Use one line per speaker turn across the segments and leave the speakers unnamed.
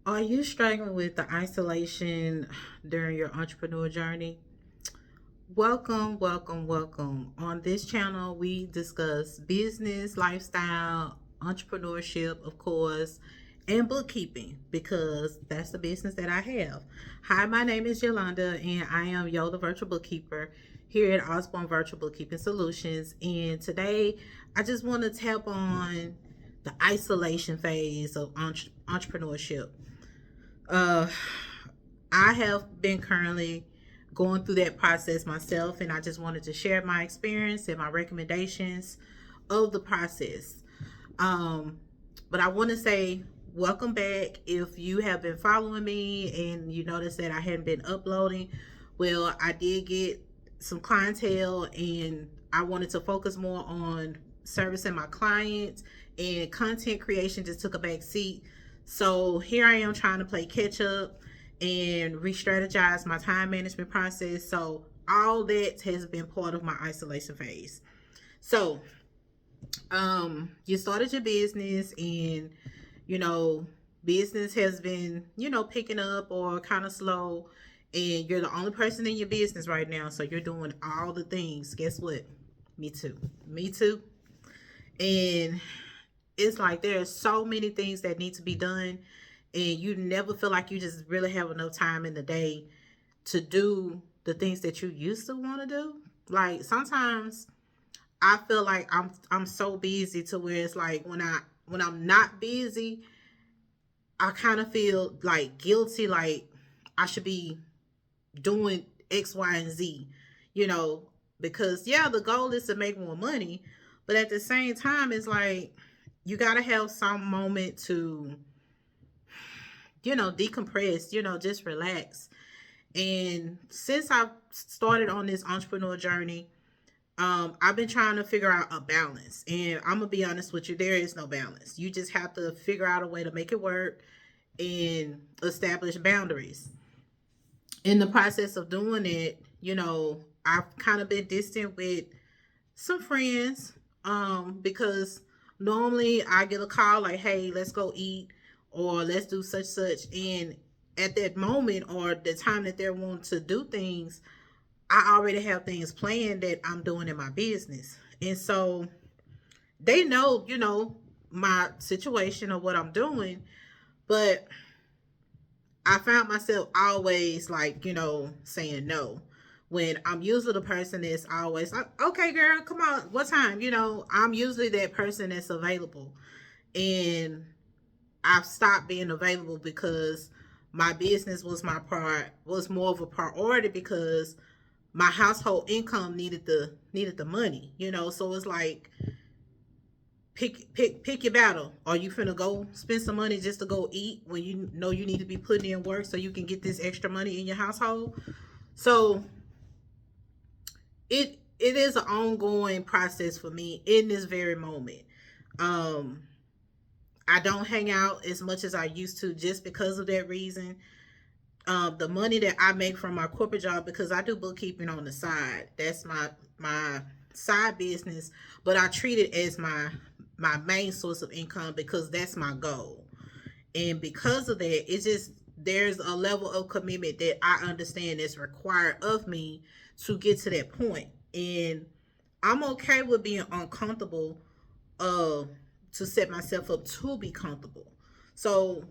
Are you struggling with the isolation during your entrepreneur journey? Welcome, welcome, welcome. On this channel, we discuss business, lifestyle, entrepreneurship, of course, and bookkeeping because that's the business that I have. Hi, my name is Yolanda, and I am Yo, the virtual bookkeeper here at Osborne Virtual Bookkeeping Solutions. And today, I just want to tap on the isolation phase of entrepreneurship. Uh, I have been currently going through that process myself, and I just wanted to share my experience and my recommendations of the process. Um, but I want to say welcome back. If you have been following me and you notice that I hadn't been uploading, well, I did get some clientele, and I wanted to focus more on servicing my clients, and content creation just took a back seat. So here I am trying to play catch up and re-strategize my time management process. So all that has been part of my isolation phase. So you started your business, and you know business has been picking up or kind of slow, and you're the only person in your business right now, so you're doing all the things. Guess what? Me too. And it's like there's so many things that need to be done, and you never feel like you just really have enough time in the day to do the things that you used to want to do. Like sometimes I feel like I'm so busy to where it's like when I'm not busy, I kind of feel like guilty, like I should be doing X, Y, and Z, you know, because yeah, the goal is to make more money, but at the same time, it's like you gotta have some moment to decompress, just relax. And since I've started on this entrepreneur journey, I've been trying to figure out a balance. And I'm gonna be honest with you, there is no balance. You just have to figure out a way to make it work and establish boundaries. In the process of doing it, I've kind of been distant with some friends, because normally I get a call like, hey, let's go eat or let's do such, and at that moment or the time that they're wanting to do things, I already have things planned that I'm doing in my business. And so they know, my situation or what I'm doing, but I found myself always like, saying no. When I'm usually the person that's always like, okay, girl, come on, what time? I'm usually that person that's available. And I've stopped being available because my business was more of a priority because my household income needed the money, so it's like pick your battle. Are you finna go spend some money just to go eat when you know you need to be putting in work so you can get this extra money in your household? So it is an ongoing process for me in this very moment. um I don't hang out as much as I used to just because of that reason. The money that I make from my corporate job, because I do bookkeeping on the side, that's my side business, but I treat it as my main source of income because that's my goal. And because of that, it's just there's a level of commitment that I understand is required of me to get to that point. And I'm okay with being uncomfortable, uh to set myself up to be comfortable. So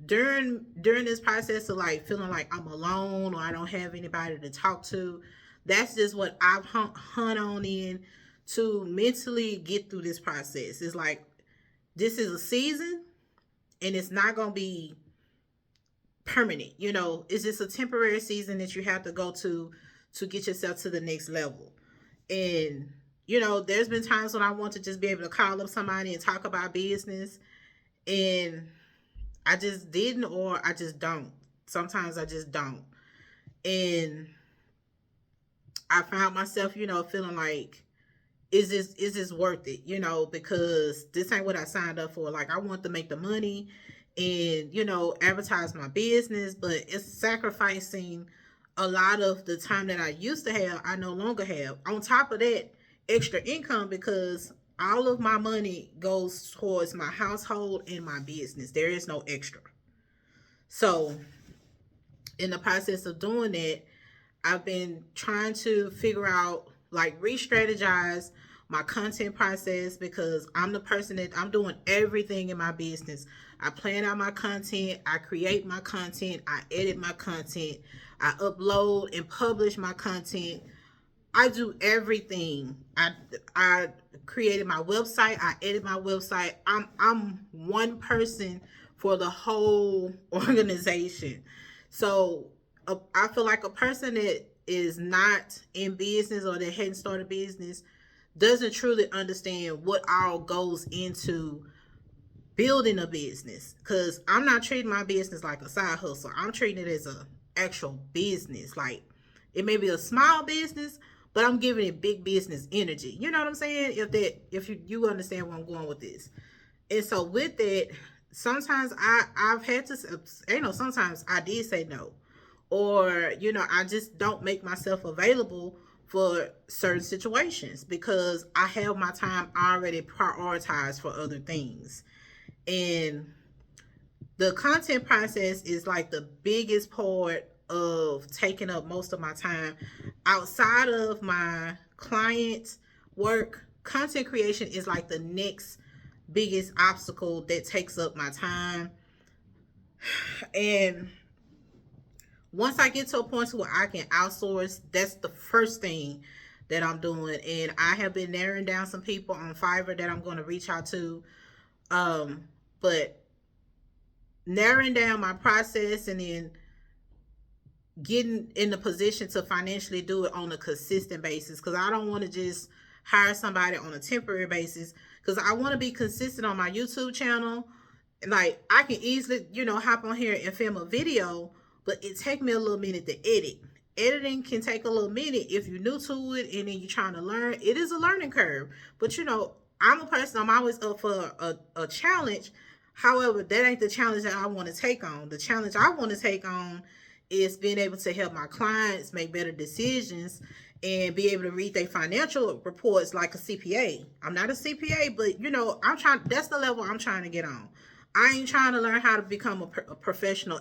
during this process of like feeling like I'm alone or I don't have anybody to talk to, that's just what I've hunt on in to mentally get through this process. It's like this is a season, and it's not gonna be permanent. It's just a temporary season that you have to go to get yourself to the next level. And there's been times when I want to just be able to call up somebody and talk about business, and I just didn't, or I just don't. Sometimes I just don't. And I found myself, feeling like, is this worth it? Because this ain't what I signed up for. Like I want to make the money and, advertise my business, but it's sacrificing a lot of the time that I used to have, I no longer have. On top of that, extra income because all of my money goes towards my household and my business. There is no extra. So in the process of doing that, I've been trying to figure out, like, re-strategize my content process, because I'm the person that I'm doing everything in my business. I plan out my content, I create my content, I edit my content, I upload and publish my content. I do everything. I created my website, I edit my website. I'm one person for the whole organization. So I feel like a person that is not in business or that hadn't started business doesn't truly understand what all goes into building a business. Because I'm not treating my business like a side hustle. I'm treating it as a actual business. Like, it may be a small business, but I'm giving it big business energy. You know what I'm saying? If you understand where I'm going with this. And so with that, sometimes I've had to, sometimes I did say no, or I just don't make myself available for certain situations because I have my time already prioritized for other things. And the content process is like the biggest part of taking up most of my time outside of my client work. Content creation is like the next biggest obstacle that takes up my time. And once I get to a point where I can outsource, that's the first thing that I'm doing. And I have been narrowing down some people on Fiverr that I'm going to reach out to. But narrowing down my process and then getting in the position to financially do it on a consistent basis, because I don't want to just hire somebody on a temporary basis, because I want to be consistent on my YouTube channel. Like, I can easily hop on here and film a video, but it take me a little minute to edit. Editing can take a little minute if you're new to it and then you're trying to learn. It is a learning curve, but I'm a person, I'm always up for a challenge. However, that ain't the challenge that I want to take on. The challenge I want to take on is being able to help my clients make better decisions and be able to read their financial reports like a CPA. I'm not a CPA, but I'm trying. That's the level I'm trying to get on. I ain't trying to learn how to become a professional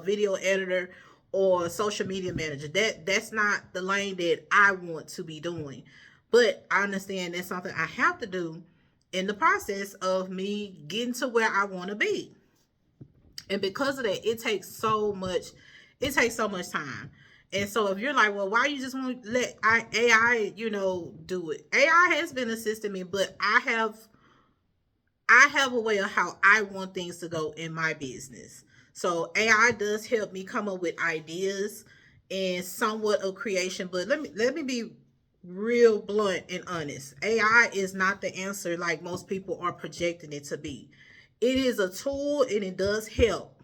video editor or social media manager. That's not the lane that I want to be doing. But I understand that's something I have to do in the process of me getting to where I want to be. And because of that, it takes so much time. And so if you're like, well, why you just want to let AI, do it? AI has been assisting me, but I have a way of how I want things to go in my business. So AI does help me come up with ideas and somewhat of creation. But let me be real blunt and honest. AI is not the answer like most people are projecting it to be. It is a tool and it does help,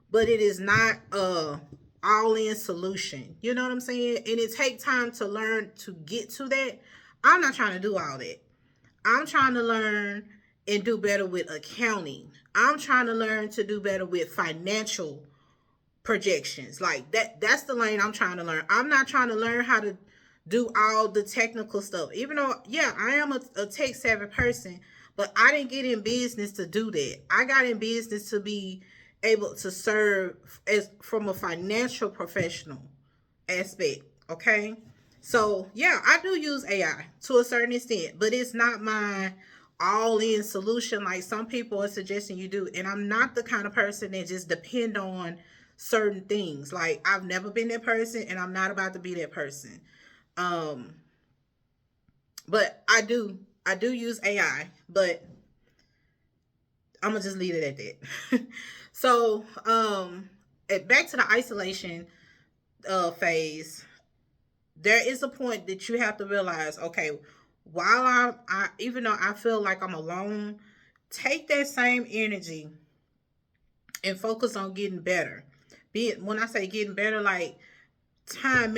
but it is not a all-in solution. You know what I'm saying? And it takes time to learn to get to that. I'm not trying to do all that. I'm trying to learn and do better with accounting. I'm trying to learn to do better with financial projections. Like that's the lane I'm trying to learn. I'm not trying to learn how to do all the technical stuff. Even though, yeah, I am a tech savvy person, but I didn't get in business to do that. I got in business to be able to serve as from a financial professional aspect. Okay. So yeah, I do use AI to a certain extent, but it's not my all-in solution like some people are suggesting you do. And I'm not the kind of person that just depend on certain things. Like, I've never been that person and I'm not about to be that person. But I do use AI, but I'm gonna just leave it at that. So back to the isolation phase, there is a point that you have to realize, okay, while I even though I feel like I'm alone, take that same energy and focus on getting better. When I say getting better, like time,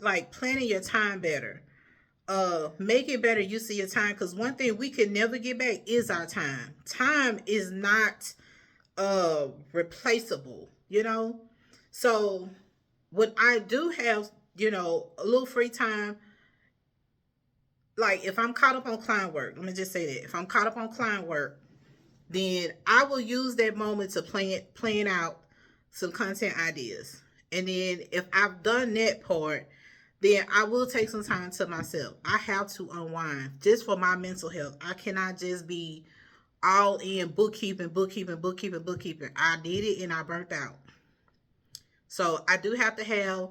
like planning your time better. Make it better use of your time, because one thing we can never get back is our time. Time is not replaceable, So when I do have, a little free time, like if I'm caught up on client work, let me just say that. If I'm caught up on client work, then I will use that moment to plan out some content ideas. And then if I've done that part, then I will take some time to myself. I have to unwind just for my mental health. I cannot just be all in bookkeeping. I did it and I burnt out. So I do have to have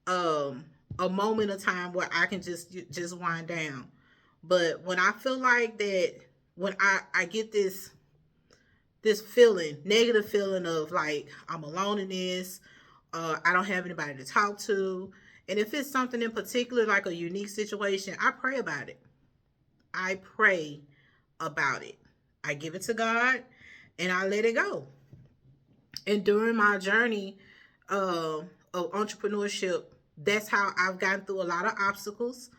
a moment of time where I can just wind down. But when I feel like that, when I get this feeling, negative feeling of like I'm alone in this, I don't have anybody to talk to, and if it's something in particular like a unique situation, I pray about it. I pray about it. I give it to God, and I let it go. And during my journey of entrepreneurship, that's how I've gotten through a lot of obstacles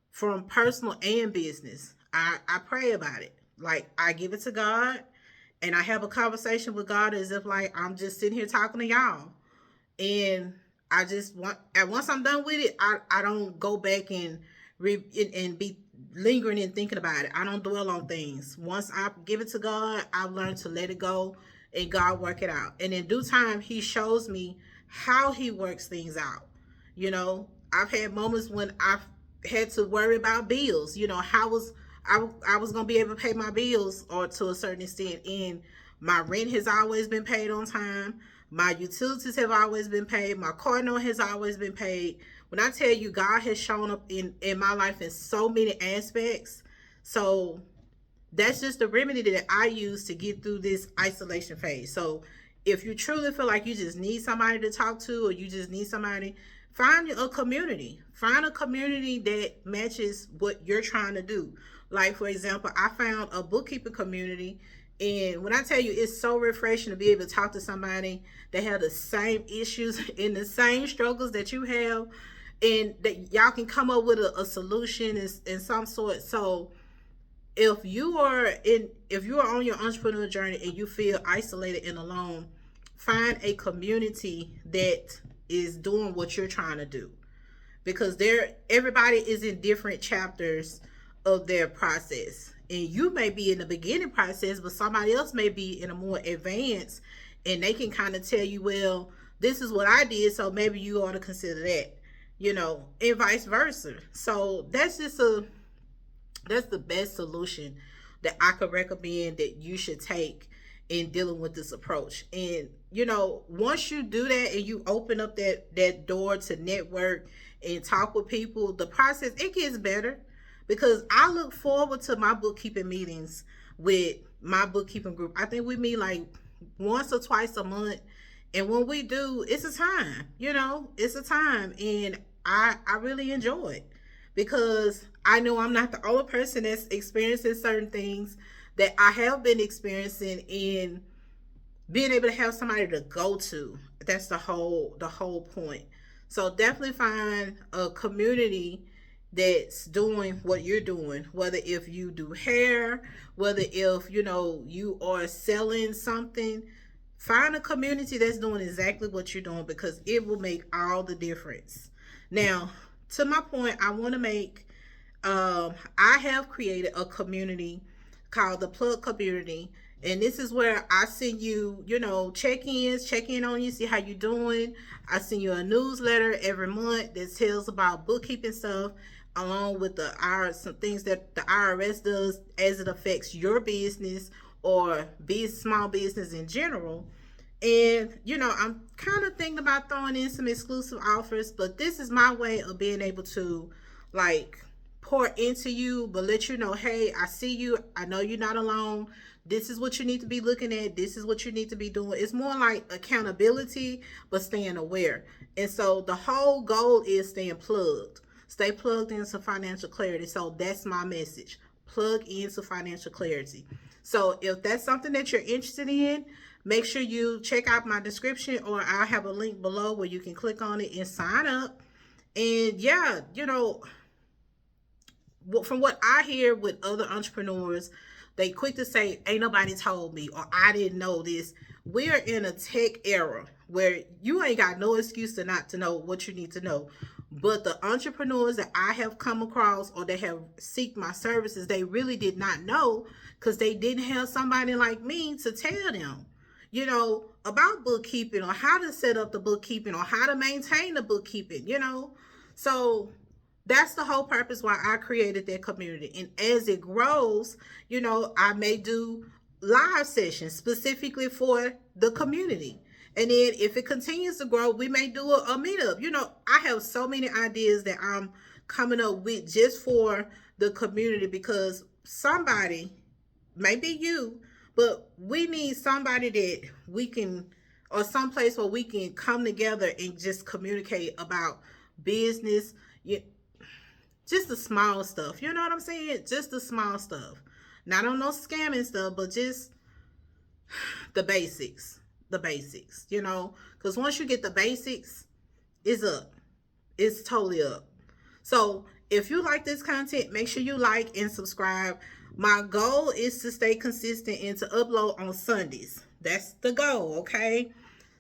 from personal and business. I pray about it. Like I give it to God and I have a conversation with God as if like I'm just sitting here talking to y'all. And I just want, and once I'm done with it, I don't go back and be lingering and thinking about it. I don't dwell on things. Once I give it to God, I've learned to let it go and God work it out. And in due time, He shows me how He works things out. You know, I've had moments when I've had to worry about bills. You know, how was I was gonna be able to pay my bills, or to a certain extent, and my rent has always been paid on time. My utilities have always been paid. My car note has always been paid. When I tell you, God has shown up in my life in so many aspects. So that's just the remedy that I use to get through this isolation phase. So if you truly feel like you just need somebody to talk to, or you just need somebody, find a community. Find a community that matches what you're trying to do. Like, for example, I found a bookkeeping community. And when I tell you, it's so refreshing to be able to talk to somebody that have the same issues and the same struggles that you have, and that y'all can come up with a solution in some sort. So if you are on your entrepreneurial journey and you feel isolated and alone, find a community that is doing what you're trying to do, because everybody is in different chapters of their process. And you may be in the beginning process, but somebody else may be in a more advanced, and they can kind of tell you, well, this is what I did, so maybe you ought to consider that, you know, and vice versa. So that's the best solution that I could recommend that you should take in dealing with this approach. And you know, once you do that and you open up that door to network and talk with people, the process, it gets better. Because I look forward to my bookkeeping meetings with my bookkeeping group. I think we meet like once or twice a month. And when we do, it's a time, you know, it's a time. And I really enjoy it, because I know I'm not the only person that's experiencing certain things that I have been experiencing, in being able to have somebody to go to. That's the whole point. So definitely find a community that's doing what you're doing, whether if you do hair, whether if you know you are selling something. Find a community that's doing exactly what you're doing, because it will make all the difference. Now, to my point, I want to make I have created a community called the Plug Community. And this is where I send you, you know, check in on you, see how you doing. I send you a newsletter every month that tells about bookkeeping stuff, along with some things that the IRS does as it affects your business, or small business in general. And you know, I'm kind of thinking about throwing in some exclusive offers, but this is my way of being able to like pour into you, but let you know, hey, I see you, I know you're not alone. This is what you need to be looking at. This is what you need to be doing. It's more like accountability, but staying aware. And so the whole goal is staying plugged. Stay plugged into financial clarity. So that's my message. Plug into financial clarity. So if that's something that you're interested in, make sure you check out my description, or I'll have a link below where you can click on it and sign up. And yeah, you know, from what I hear with other entrepreneurs, they quick to say, ain't nobody told me, or I didn't know this. We're in a tech era where you ain't got no excuse to not to know what you need to know. But the entrepreneurs that I have come across or that have seeked my services, they really did not know because they didn't have somebody like me to tell them, about bookkeeping or how to set up the bookkeeping or how to maintain the bookkeeping. So that's the whole purpose why I created that community. And as it grows, I may do live sessions specifically for the community. And then if it continues to grow, we may do a meetup. I have so many ideas that I'm coming up with just for the community because somebody, maybe you, but we need somebody that we can, or some place where we can come together and just communicate about business, just the small stuff. You know what I'm saying? Just the small stuff. Not on no scamming stuff, but just the basics. The basics, because once you get the basics, it's up. It's totally up. So if you like this content, make sure you like and subscribe. My goal is to stay consistent and to upload on Sundays. That's the goal, okay?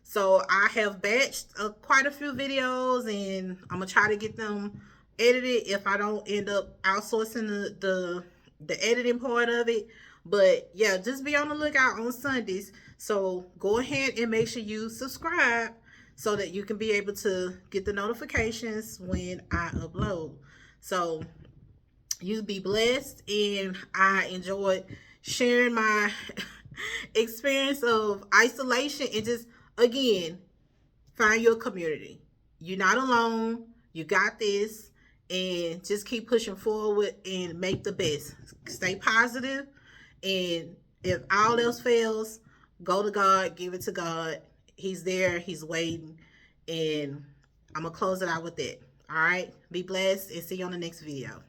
So I have batched quite a few videos, and I'm gonna try to get them edited if I don't end up outsourcing the editing part of it. But yeah, just be on the lookout on Sundays. So go ahead and make sure you subscribe so that you can be able to get the notifications when I upload. So you be blessed, and I enjoyed sharing my experience of isolation and just, again, find your community. You're not alone. You got this, and just keep pushing forward and make the best. Stay positive, and if all else fails, go to God, give it to God. He's there, he's waiting, and I'm gonna close it out with that. All right, be blessed, and see you on the next video.